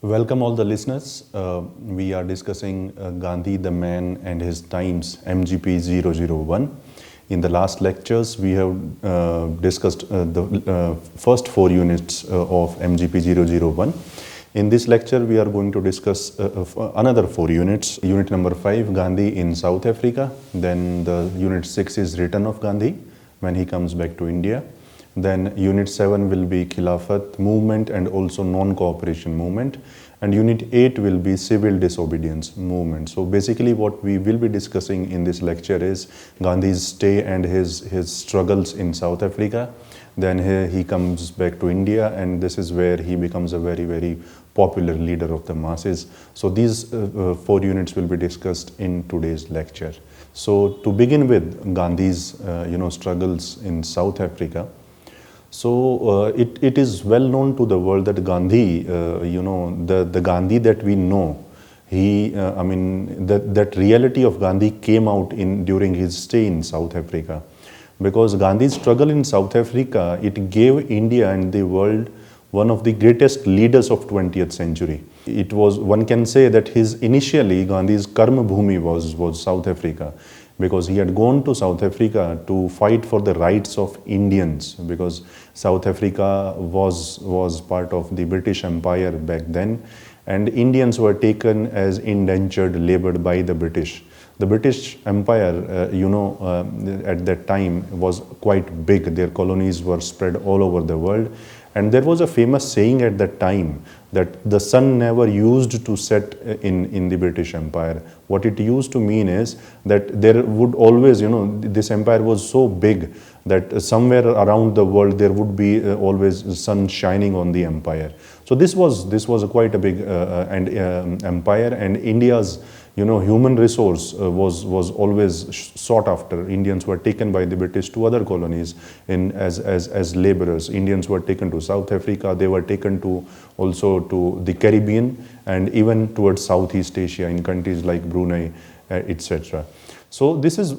Welcome all the listeners. We are discussing Gandhi, the man and his times, MGP 001. In the last lectures, we have discussed the first 4 units of MGP 001. In this lecture, we are going to discuss another 4 units. Unit number 5, Gandhi in South Africa. Then the unit 6 is Return of Gandhi when he comes back to India. Then unit 7 will be Khilafat movement and also non-cooperation movement. And unit 8 will be civil disobedience movement. So basically what we will be discussing in this lecture is Gandhi's stay and his struggles in South Africa. Then he comes back to India, and this is where he becomes a very, very popular leader of the masses. So these 4 units will be discussed in today's lecture. So to begin with Gandhi's struggles in South Africa. So it is well known to the world that Gandhi, the Gandhi that we know, that reality of Gandhi came out during his stay in South Africa. Because Gandhi's struggle in South Africa, it gave India and the world one of the greatest leaders of 20th century. It was, one can say that initially Gandhi's Karma Bhumi was South Africa, because he had gone to South Africa to fight for the rights of Indians, because South Africa was part of the British Empire back then, and Indians were taken as indentured labor by the British. The British Empire, at that time was quite big. Their colonies were spread all over the world. And there was a famous saying at that time that the sun never used to set in the British Empire. What it used to mean is that there would always, this empire was so big that somewhere around the world there would be always sun shining on the empire. So this was quite a big empire, and India's human resource was always sought after. Indians were taken by the British to other colonies as laborers. Indians were taken to South Africa. They were taken also to the Caribbean and even towards Southeast Asia in countries like Brunei, etc. So this is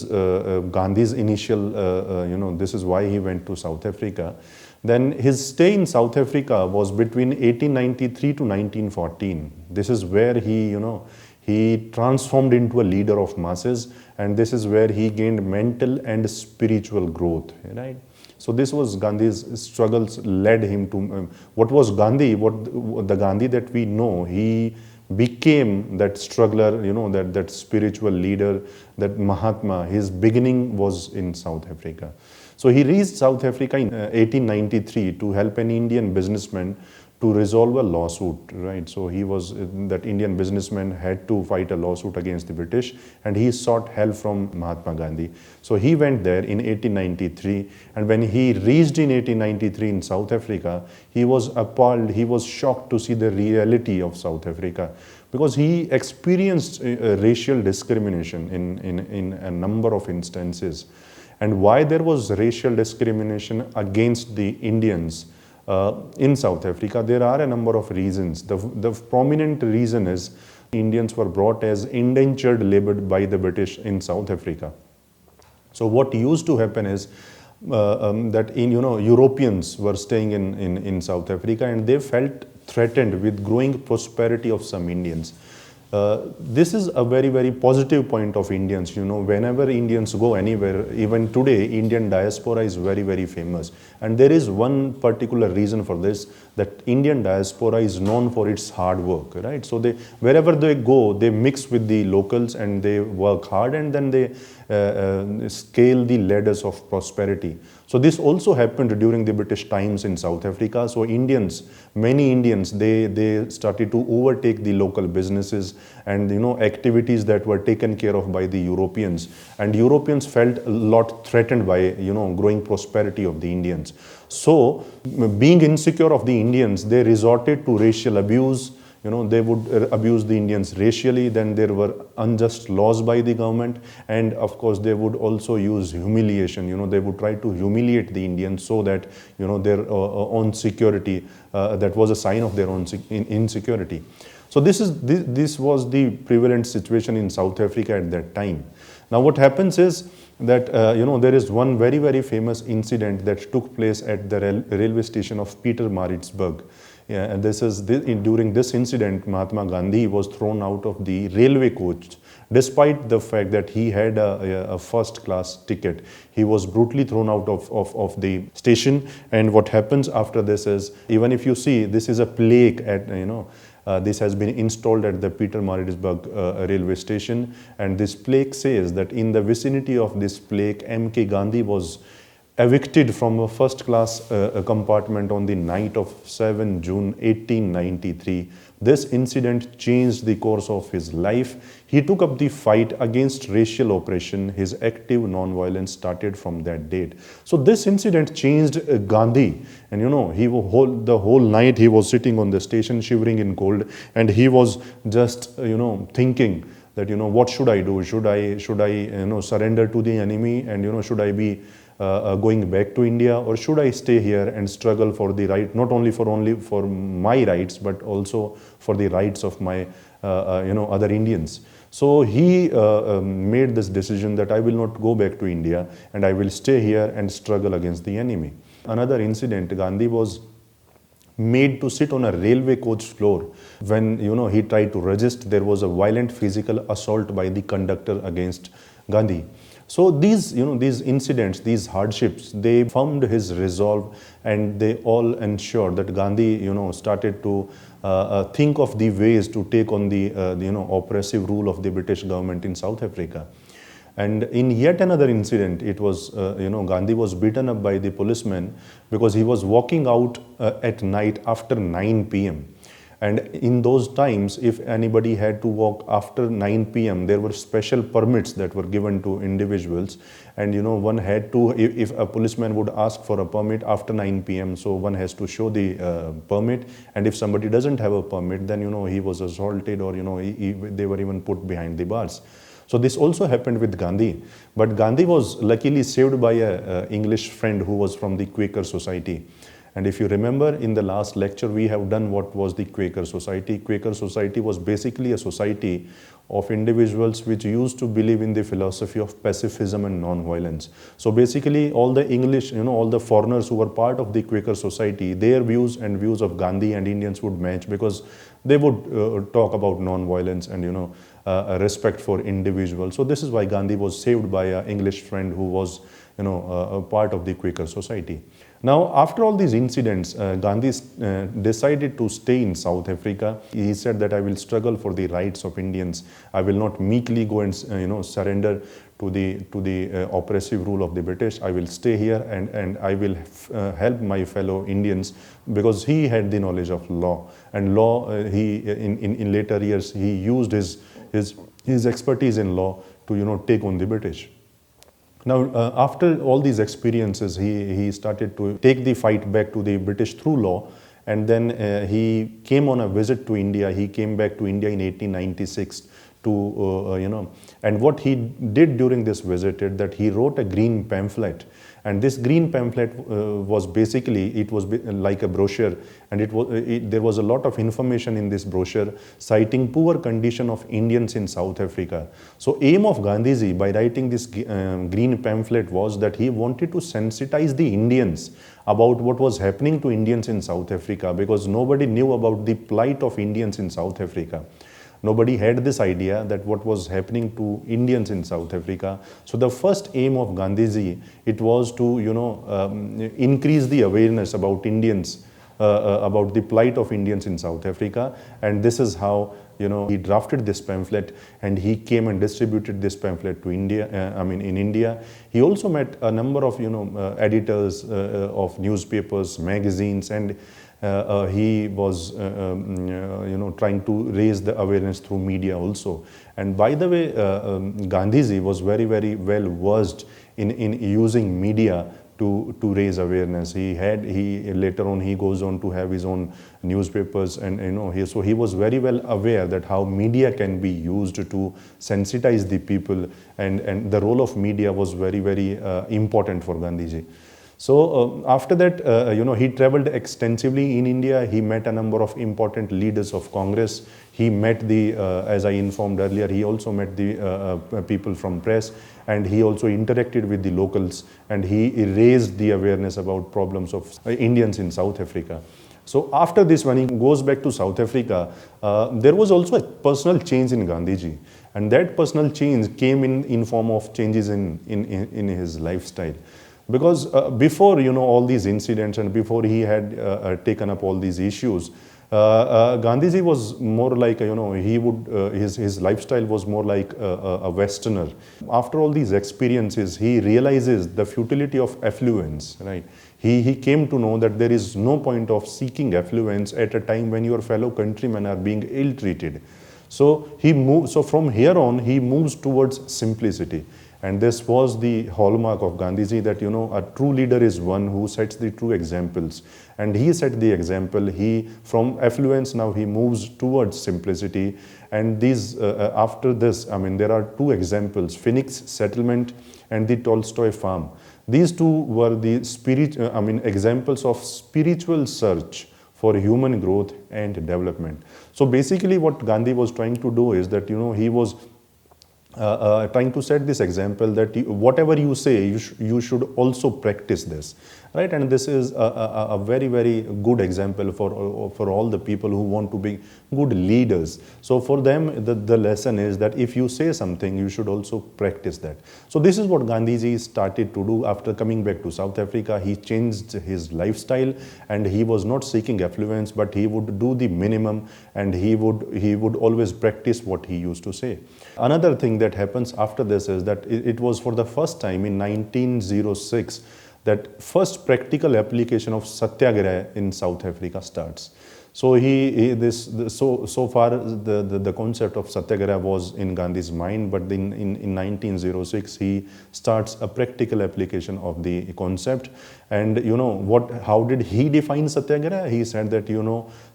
Gandhi's initial, this is why he went to South Africa. Then his stay in South Africa was between 1893 to 1914. This is where he transformed into a leader of masses, and this is where he gained mental and spiritual growth, right? So this was Gandhi's struggles led him to, what was Gandhi, the Gandhi that we know, he became that struggler, that spiritual leader, that Mahatma. His beginning was in South Africa. So he reached South Africa in 1893 to help an Indian businessman to resolve a lawsuit, right? So that Indian businessman had to fight a lawsuit against the British, and he sought help from Mahatma Gandhi. So he went there in 1893, and when he reached in 1893 in South Africa, he was appalled, he was shocked to see the reality of South Africa, because he experienced racial discrimination in a number of instances. And why there was racial discrimination against the Indians in South Africa, there are a number of reasons. The prominent reason is Indians were brought as indentured labor by the British in South Africa. So what used to happen is that Europeans were staying in South Africa, and they felt threatened with growing prosperity of some Indians. This is a very, very positive point of Indians. Whenever Indians go anywhere, even today, Indian diaspora is very, very famous. And there is one particular reason for this, that Indian diaspora is known for its hard work, right? So wherever they go, they mix with the locals and they work hard, and then they scale the ladders of prosperity. So this also happened during the British times in South Africa. So many Indians, they started to overtake the local businesses and activities that were taken care of by the Europeans. And Europeans felt a lot threatened by growing prosperity of the Indians. So being insecure of the Indians, they resorted to racial abuse. They would abuse the Indians racially. Then there were unjust laws by the government, and of course they would also use humiliation. They would try to humiliate the Indians so that their own security, that was a sign of their own insecurity. So this was the prevalent situation in South Africa at that time. Now what happens is that there is one very, very famous incident that took place at the railway station of Pietermaritzburg Yeah, and during this incident, Mahatma Gandhi was thrown out of the railway coach. Despite the fact that he had a first class ticket, he was brutally thrown out of the station. And what happens after this is, even if you see, this is a plaque at, this has been installed at the Peter Maritzburg railway station, and this plaque says that in the vicinity of this plaque, M.K. Gandhi was evicted from a first class compartment on the night of 7 June 1893. This incident changed the course of his life. He took up the fight against racial oppression. His active non-violence started from that date. So this incident changed Gandhi. And the whole night he was sitting on the station shivering in cold, and he was just, thinking that, what should I do? Should I surrender to the enemy, and, should I be going back to India, or should I stay here and struggle for the right, not only for my rights, but also for the rights of my other Indians. So he made this decision that I will not go back to India, and I will stay here and struggle against the enemy. Another incident, Gandhi was made to sit on a railway coach floor. When he tried to resist, there was a violent physical assault by the conductor against Gandhi. So these incidents, these hardships, they formed his resolve, and they all ensured that Gandhi started to think of the ways to take on the oppressive rule of the British government in South Africa. And in yet another incident, it was, Gandhi was beaten up by the policeman because he was walking out at night after 9 p.m. And in those times, if anybody had to walk after 9 p.m., there were special permits that were given to individuals. And, one had to, if a policeman would ask for a permit after 9 p.m., so one has to show the permit. And if somebody doesn't have a permit, then, he was assaulted, or, they were even put behind the bars. So this also happened with Gandhi. But Gandhi was luckily saved by an English friend who was from the Quaker Society. And if you remember, in the last lecture, we have done what was the Quaker Society. Quaker Society was basically a society of individuals which used to believe in the philosophy of pacifism and non-violence. So basically, all the English, all the foreigners who were part of the Quaker Society, their views and views of Gandhi and Indians would match, because they would talk about non-violence and, respect for individuals. So this is why Gandhi was saved by an English friend who was, a part of the Quaker Society. Now, after all these incidents, Gandhi decided to stay in South Africa. He said that I will struggle for the rights of Indians. I will not meekly go and surrender to the oppressive rule of the British. I will stay here, and I will help my fellow Indians, because he had the knowledge of law. And law, in later years, he used his expertise in law to take on the British. Now, after all these experiences, he started to take the fight back to the British through law, and then he came on a visit to India. He came back to India in 1896 to, and what he did during this visit is that he wrote a green pamphlet. And this green pamphlet was basically, it was like a brochure, and there was a lot of information in this brochure citing poor condition of Indians in South Africa. So aim of Gandhiji by writing this green pamphlet was that he wanted to sensitize the Indians about what was happening to Indians in South Africa, because nobody knew about the plight of Indians in South Africa. Nobody had this idea that what was happening to Indians in South Africa. So the first aim of Gandhiji, it was to increase the awareness about Indians, about the plight of Indians in South Africa. And this is how he drafted this pamphlet, and he came and distributed this pamphlet to India. In India, he also met a number of editors of newspapers, magazines, and he was trying to raise the awareness through media also. And by the way, Gandhiji was very, very well versed in using media to raise awareness. He later on he goes on to have his own newspapers, and so he was very well aware that how media can be used to sensitize the people, and the role of media was very, very important for Gandhiji. So after that, he traveled extensively in India. He met a number of important leaders of Congress. He met as I informed earlier, he also met the people from press, and he also interacted with the locals, and he raised the awareness about problems of Indians in South Africa. So after this, when he goes back to South Africa, there was also a personal change in Gandhiji. And that personal change came in form of changes in his lifestyle. Because before, all these incidents and before he had taken up all these issues, Gandhiji was more like, he would, his lifestyle was more like a Westerner. After all these experiences, he realizes the futility of affluence, right? He came to know that there is no point of seeking affluence at a time when your fellow countrymen are being ill-treated. So so from here on, he moves towards simplicity. And this was the hallmark of Gandhiji, that, a true leader is one who sets the true examples. And he set the example. From affluence, now he moves towards simplicity. And after this, there are two examples, Phoenix Settlement and the Tolstoy Farm. These two were the examples of spiritual search for human growth and development. So basically what Gandhi was trying to do is that, he was trying to set this example that whatever you say, you should also practice this, right? And this is a very, very good example for all the people who want to be good leaders. So for them, the lesson is that if you say something, you should also practice that. So this is what Gandhiji started to do after coming back to South Africa. He changed his lifestyle, and he was not seeking affluence, but he would do the minimum, and he would always practice what he used to say. Another thing that happens after this is that it was for the first time in 1906 that first practical application of satyagraha in South Africa starts. So so far the concept of satyagraha was in Gandhi's mind, but in 1906 he starts a practical application of the concept. And how did he define satyagraha? He said that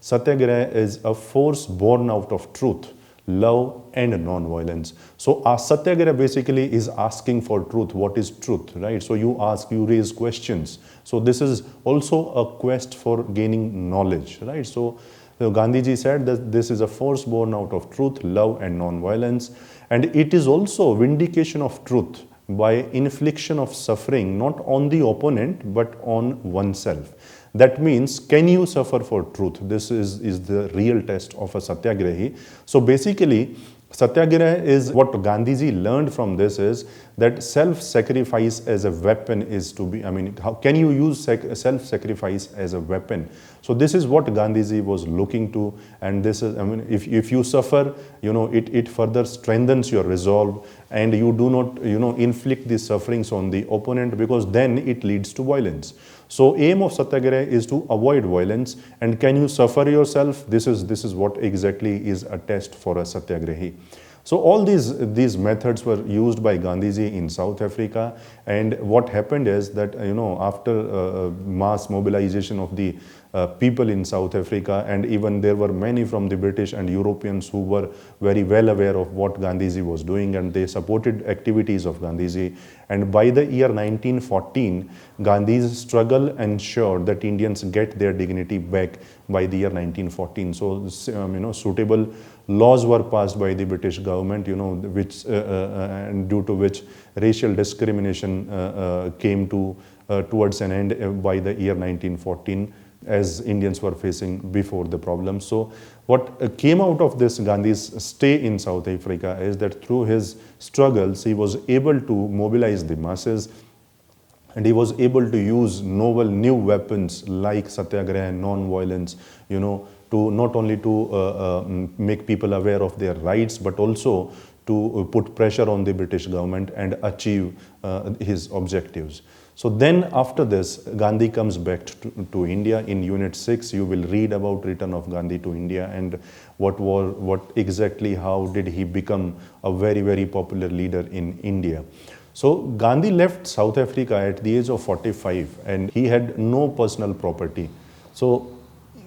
satyagraha is a force born out of truth, love and non-violence. So satyagraha basically is asking for truth. What is truth, right? So you raise questions. So this is also a quest for gaining knowledge, right? So Gandhiji said that this is a force born out of truth, love and non-violence. And it is also vindication of truth by infliction of suffering, not on the opponent, but on oneself. That means, can you suffer for truth? This is the real test of a satyagrahi. So basically, satyagraha is what Gandhiji learned from this is that self-sacrifice as a weapon is to be, how can you use self-sacrifice as a weapon? So this is what Gandhiji was looking to, and this is, if you suffer, it further strengthens your resolve, and you do not, inflict these sufferings on the opponent, because then it leads to violence. So aim of satyagraha is to avoid violence, and can you suffer yourself? This is what exactly is a test for a satyagrahi. So all these methods were used by Gandhiji in South Africa, and what happened is that after mass mobilization of the people in South Africa, and even there were many from the British and Europeans who were very well aware of what Gandhiji was doing, and they supported activities of Gandhiji. And by the year 1914, Gandhi's struggle ensured that Indians get their dignity back by the year 1914. So suitable laws were passed by the British government, which and due to which racial discrimination came towards an end by the year 1914, as Indians were facing before the problem. So what came out of this Gandhi's stay in South Africa is that through his struggles, he was able to mobilize the masses, and he was able to use novel new weapons like satyagraha and non-violence, to not only to make people aware of their rights, but also to put pressure on the British government and achieve his objectives. So then after this, Gandhi comes back to India. In Unit 6, you will read about return of Gandhi to India and how did he become a very, very popular leader in India. So Gandhi left South Africa at the age of 45, and he had no personal property. So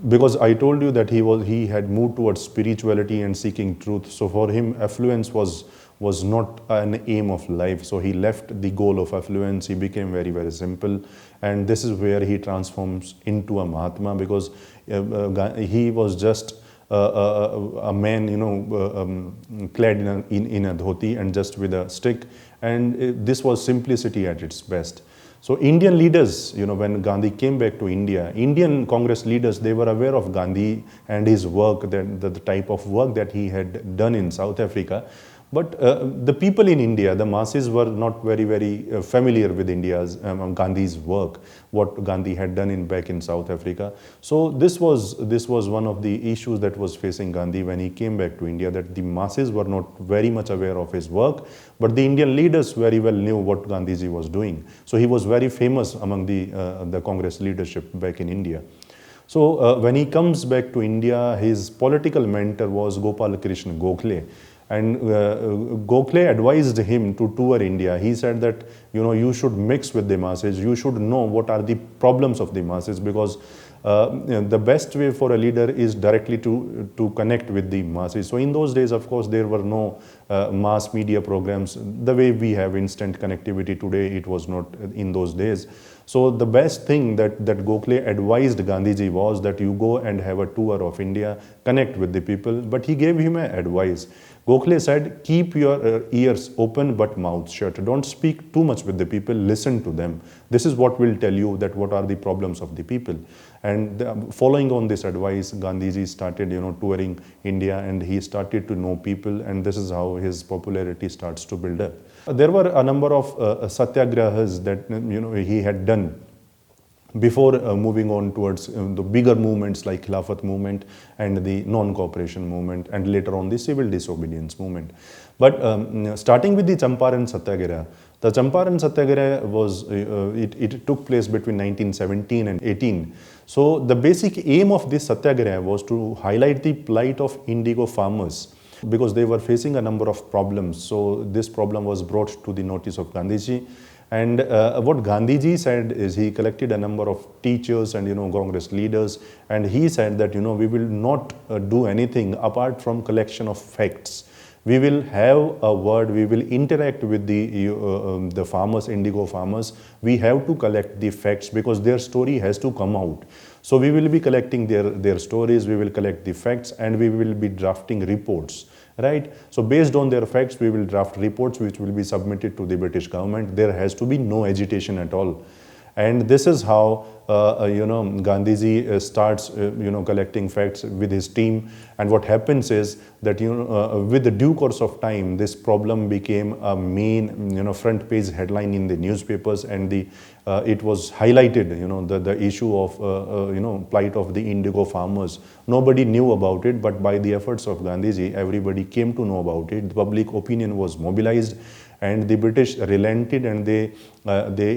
because I told you that he had moved towards spirituality and seeking truth. So for him, affluence was not an aim of life. So he left the goal of affluence. He became very, very simple. And this is where he transforms into a Mahatma, because he was just a man, clad in a dhoti and just with a stick. And this was simplicity at its best. So Indian leaders, when Gandhi came back to India, Indian Congress leaders, they were aware of Gandhi and his work, that the type of work that he had done in South Africa. But the people in India, the masses, were not very familiar with Gandhi's work, what Gandhi had done back in South Africa. So this was one of the issues that was facing Gandhi when he came back to India, that the masses were not very much aware of his work, but the Indian leaders very well knew what Gandhiji was doing. So he was very famous among the Congress leadership back in India. So when he comes back to India, his political mentor was Gopal Krishna Gokhale. And Gokhale advised him to tour India. He said that, you should mix with the masses. You should know what are the problems of the masses, because the best way for a leader is directly to connect with the masses. So in those days, of course, there were no mass media programs. The way we have instant connectivity today, it was not in those days. So the best thing that Gokhale advised Gandhiji was that you go and have a tour of India, connect with the people. But he gave him an advice. Gokhale said, keep your ears open but mouth shut. Don't speak too much with the people, listen to them. This is what will tell you that what are the problems of the people. And following on this advice, Gandhiji started, touring India, and he started to know people, and this is how his popularity starts to build up. There were a number of satyagrahas that, he had done before moving on towards the bigger movements like Khilafat movement and the non-cooperation movement, and later on the civil disobedience movement. But starting with the Champaran Satyagraha, the Champaran Satyagraha it took place between 1917 and 18. So the basic aim of this Satyagraha was to highlight the plight of indigo farmers, because they were facing a number of problems. So this problem was brought to the notice of Gandhiji. And what Gandhiji said is, he collected a number of teachers and Congress leaders, and he said that we will not do anything apart from collection of facts. We will have a word, we will interact with the farmers, indigo farmers. We have to collect the facts, because their story has to come out. So we will be collecting their stories, we will collect the facts, and we will be drafting reports. Right? So based on their facts, we will draft reports which will be submitted to the British government. There has to be no agitation at all. And this is how, Gandhiji starts, collecting facts with his team. And what happens is that, with the due course of time, this problem became a main, front page headline in the newspapers, and it was highlighted, the issue of, plight of the indigo farmers. Nobody knew about it, but by the efforts of Gandhiji, everybody came to know about it. The public opinion was mobilized, and the British relented, and they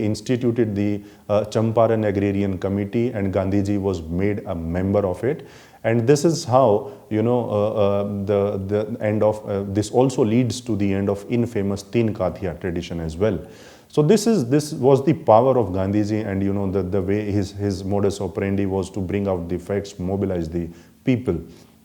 instituted the Champaran Agrarian Committee, and Gandhiji was made a member of it. And this is how, the end of this also leads to the end of infamous Teen Kathiya tradition as well. So this was the power of Gandhiji, and the way his modus operandi was to bring out the facts, mobilize the people.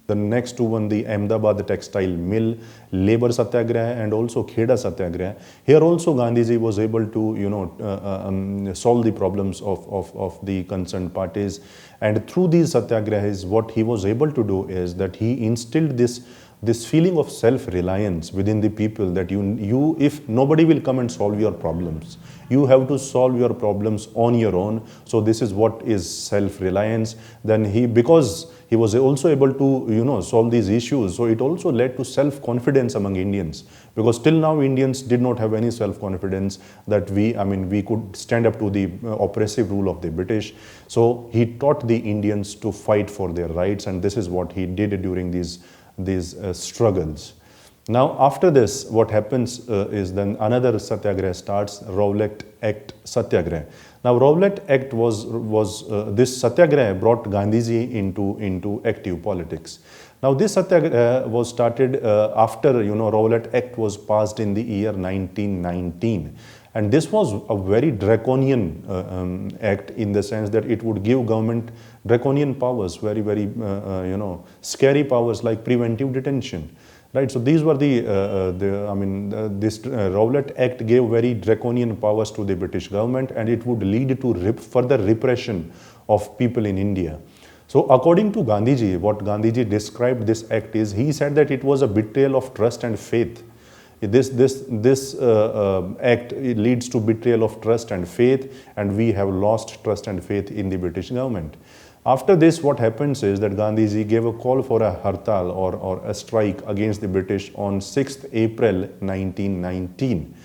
The next one, the Ahmedabad textile mill, labor satyagraha, and also Kheda satyagraha. Here also Gandhiji was able to solve the problems of the concerned parties. And through these satyagrahas, what he was able to do is that he instilled this feeling of self-reliance within the people, that if nobody will come and solve your problems, you have to solve your problems on your own. So this is what is self-reliance. Then because he was also able to solve these issues, so it also led to self-confidence among Indians, because till now Indians did not have any self-confidence that we could stand up to the oppressive rule of the British. So he taught the Indians to fight for their rights, and this is what he did during these struggles. Now after this, what happens is then another satyagraha starts, Rowlatt Act Satyagraha. Now Rowlatt Act was this satyagraha brought Gandhiji into active politics. Now this satyagraha was started after Rowlatt Act was passed in the year 1919. And this was a very draconian act, in the sense that it would give government draconian powers, very scary powers like preventive detention. Right, so these were this Rowlatt Act gave very draconian powers to the British government, and it would lead to further repression of people in India. So according to Gandhiji, what Gandhiji described this act is, he said that it was a betrayal of trust and faith This act, it leads to betrayal of trust and faith, and we have lost trust and faith in the British government. After this, what happens is that Gandhiji gave a call for a hartal or a strike against the British on 6th April 1919.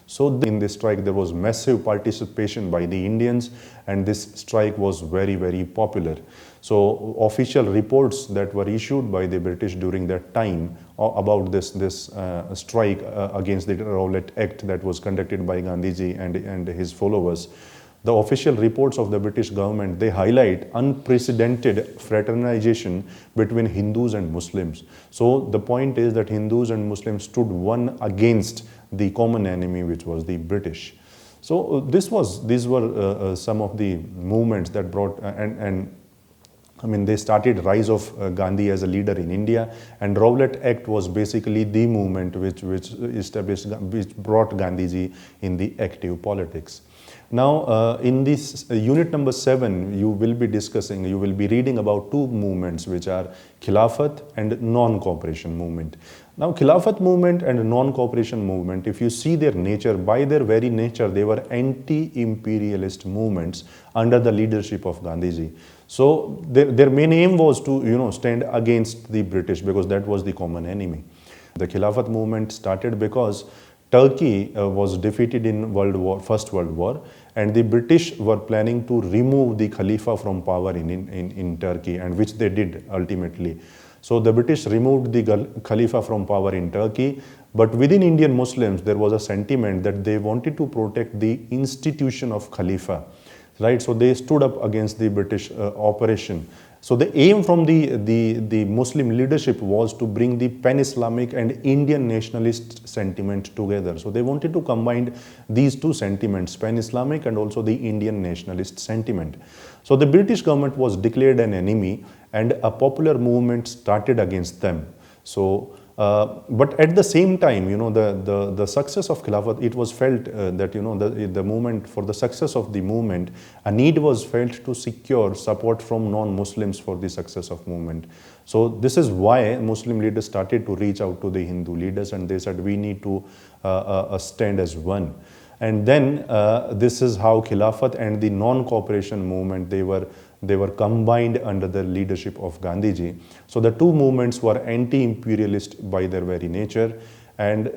So in this strike, there was massive participation by the Indians, and this strike was very, very popular. So official reports that were issued by the British during that time about this strike against the Rowlatt Act that was conducted by Gandhiji and his followers, the official reports of the British government, they highlight unprecedented fraternization between Hindus and Muslims. So the point is that Hindus and Muslims stood one against the common enemy, which was the British. So these were some of the movements that brought they started rise of Gandhi as a leader in India, and Rowlatt Act was basically the movement which brought Gandhiji in the active politics. Now, in this unit number 7, you will be reading about two movements, which are Khilafat and non-cooperation movement. Now, Khilafat movement and non-cooperation movement, if you see their nature, by their very nature, they were anti-imperialist movements under the leadership of Gandhiji. So their main aim was to stand against the British, because that was the common enemy. The Khilafat movement started because Turkey was defeated in First World War, and the British were planning to remove the Khalifa from power in Turkey, and which they did ultimately. So the British removed the Khalifa from power in Turkey, but within Indian Muslims there was a sentiment that they wanted to protect the institution of Khalifa, right? So they stood up against the British operation. So the aim from the Muslim leadership was to bring the pan-Islamic and Indian nationalist sentiment together. So they wanted to combine these two sentiments, pan-Islamic and also the Indian nationalist sentiment. So the British government was declared an enemy, and a popular movement started against them. So, but at the same time, the success of Khilafat, it was felt that the movement, for the success of the movement, a need was felt to secure support from non-Muslims for the success of movement. So this is why Muslim leaders started to reach out to the Hindu leaders, and they said we need to stand as one. And then this is how Khilafat and the non-cooperation movement, they were combined under the leadership of Gandhiji. So the two movements were anti-imperialist by their very nature. And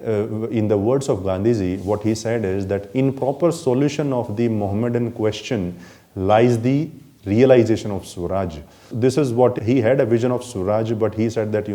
in the words of Gandhiji, what he said is that in proper solution of the Mohammedan question lies the realization of Swaraj. This is what he had, a vision of Swaraj, but he said that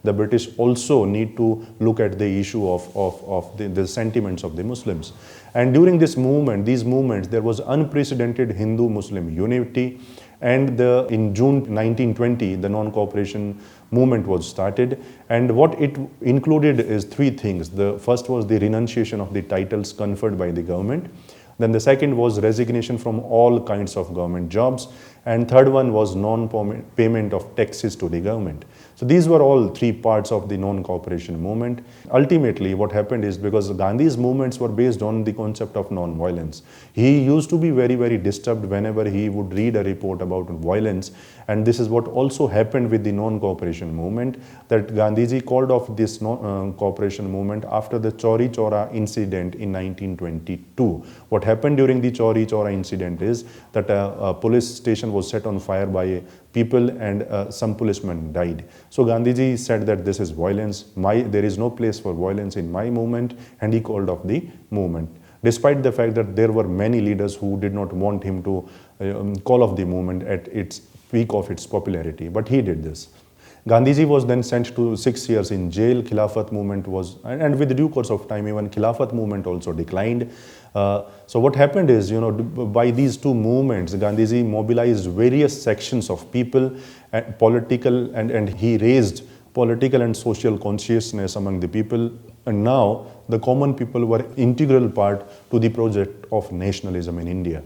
the British also need to look at the issue of the sentiments of the Muslims. And during these movements, there was unprecedented Hindu-Muslim unity. And in June 1920, the non-cooperation movement was started. And what it included is three things. The first was the renunciation of the titles conferred by the government. Then the second was resignation from all kinds of government jobs. And third one was non-payment of taxes to the government. So these were all three parts of the non-cooperation movement. Ultimately, what happened is, because Gandhi's movements were based on the concept of non-violence, he used to be very, very disturbed whenever he would read a report about violence. And this is what also happened with the non-cooperation movement, that Gandhiji called off this cooperation movement after the Chauri Chaura incident in 1922. What happened during the Chauri Chaura incident is that a police station was set on fire by people, and some policemen died. So Gandhiji said that this is violence, there is no place for violence in my movement, and he called off the movement, despite the fact that there were many leaders who did not want him to call off the movement at its peak of its popularity, but he did this. Gandhiji was then sent to 6 years in jail. Khilafat movement was, and with the due course of time, even Khilafat movement also declined. So what happened is, by these two movements, Gandhiji mobilized various sections of people, and he raised political and social consciousness among the people. And now the common people were integral part to the project of nationalism in India.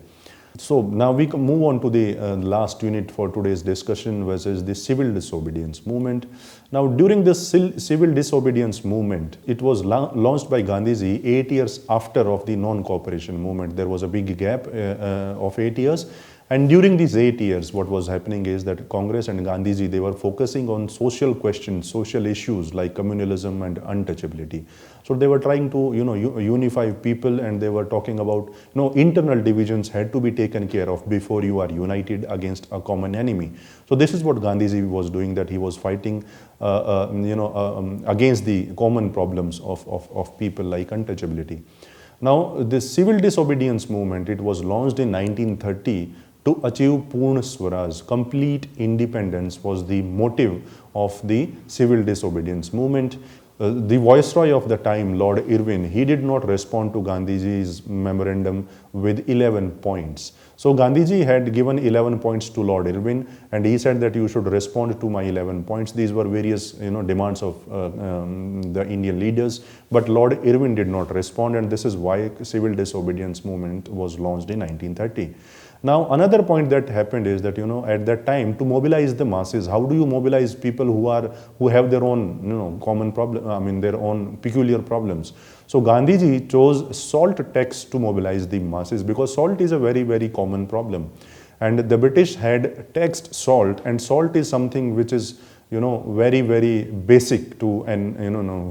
So now we can move on to the last unit for today's discussion, which is the civil disobedience movement. Now during this civil disobedience movement, it was launched by Gandhiji 8 years after of the non-cooperation movement. There was a big gap of 8 years. And during these 8 years, what was happening is that Congress and Gandhiji, they were focusing on social questions, social issues like communalism and untouchability. So they were trying to, unify people, and they were talking about, internal divisions had to be taken care of before you are united against a common enemy. So this is what Gandhiji was doing, that he was fighting, against the common problems of people like untouchability. Now, this civil disobedience movement, it was launched in 1930 to achieve Purna Swaraj. Complete independence was the motive of the civil disobedience movement. The viceroy of the time, Lord Irwin, he did not respond to Gandhiji's memorandum with 11 points. So Gandhiji had given 11 points to Lord Irwin, and he said that you should respond to my 11 points. These were various demands of the Indian leaders, but Lord Irwin did not respond, and this is why civil disobedience movement was launched in 1930. Now, another point that happened is that, at that time, to mobilize the masses, how do you mobilize people who have their own, common problem, their own peculiar problems? So Gandhiji chose salt tax to mobilize the masses, because salt is a very, very common problem. And the British had taxed salt, and salt is something which is, very, very basic to an,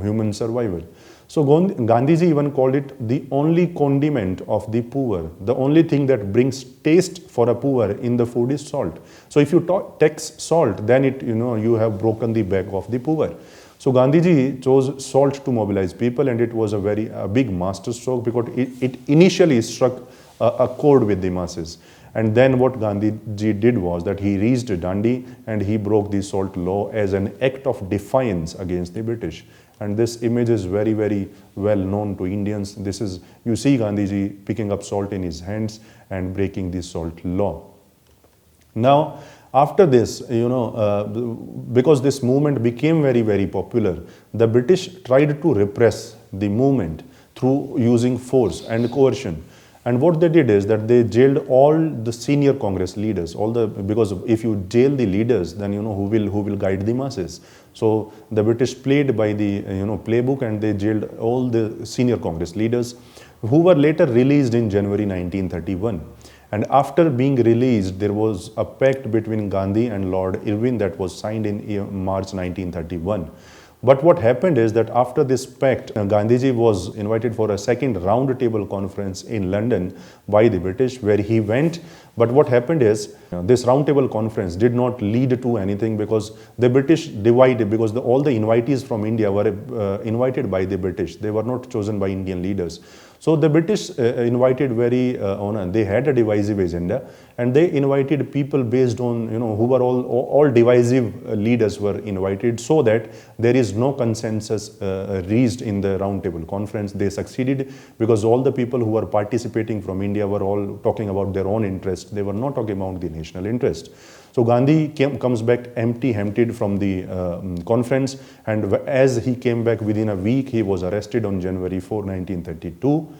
human survival. So Gandhiji even called it the only condiment of the poor. The only thing that brings taste for a poor in the food is salt. So if you tax salt, then you have broken the back of the poor. So Gandhiji chose salt to mobilize people, and it was a big masterstroke, because it initially struck a chord with the masses. And then what Gandhiji did was that he reached Dandi, and he broke the salt law as an act of defiance against the British. And this image is very, very well known to Indians. You see Gandhiji picking up salt in his hands and breaking the salt law. Now, after this, because this movement became very, very popular, the British tried to repress the movement through using force and coercion. And what they did is that they jailed all the senior Congress leaders, because if you jail the leaders, then who will guide the masses. So the British played by the playbook, and they jailed all the senior Congress leaders, who were later released in January 1931. And after being released, there was a pact between Gandhi and Lord Irwin that was signed in March 1931. But what happened is that after this pact, Gandhiji was invited for a second round table conference in London by the British, where he went. But what happened is this round table conference did not lead to anything, because the British divided, because all the invitees from India were invited by the British. They were not chosen by Indian leaders. So the British invited they had a divisive agenda, and they invited people based on, who were all divisive leaders were invited, so that there is no consensus reached in the round table conference. They succeeded, because all the people who were participating from India were all talking about their own interest. They were not talking about the national interest. So Gandhi comes back empty-handed from the conference, and as he came back within a week, he was arrested on January 4, 1932.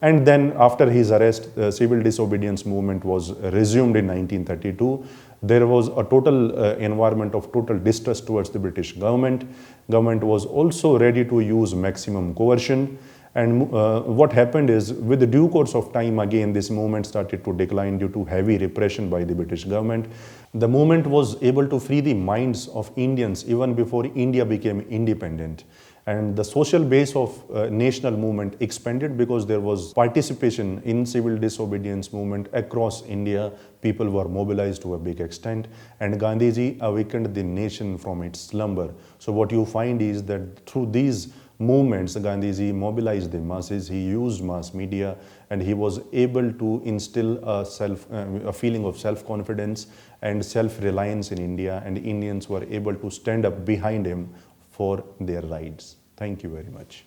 And then after his arrest, the civil disobedience movement was resumed in 1932. There was a total environment of total distrust towards the British government. Government was also ready to use maximum coercion. And what happened is, with the due course of time, again, this movement started to decline due to heavy repression by the British government. The movement was able to free the minds of Indians even before India became independent. And the social base of national movement expanded, because there was participation in civil disobedience movement across India. People were mobilized to a big extent, and Gandhiji awakened the nation from its slumber. So what you find is that through these movements, Gandhiji mobilized the masses, he used mass media, and he was able to instill a feeling of self-confidence and self-reliance in India, and Indians were able to stand up behind him for their rights. Thank you very much.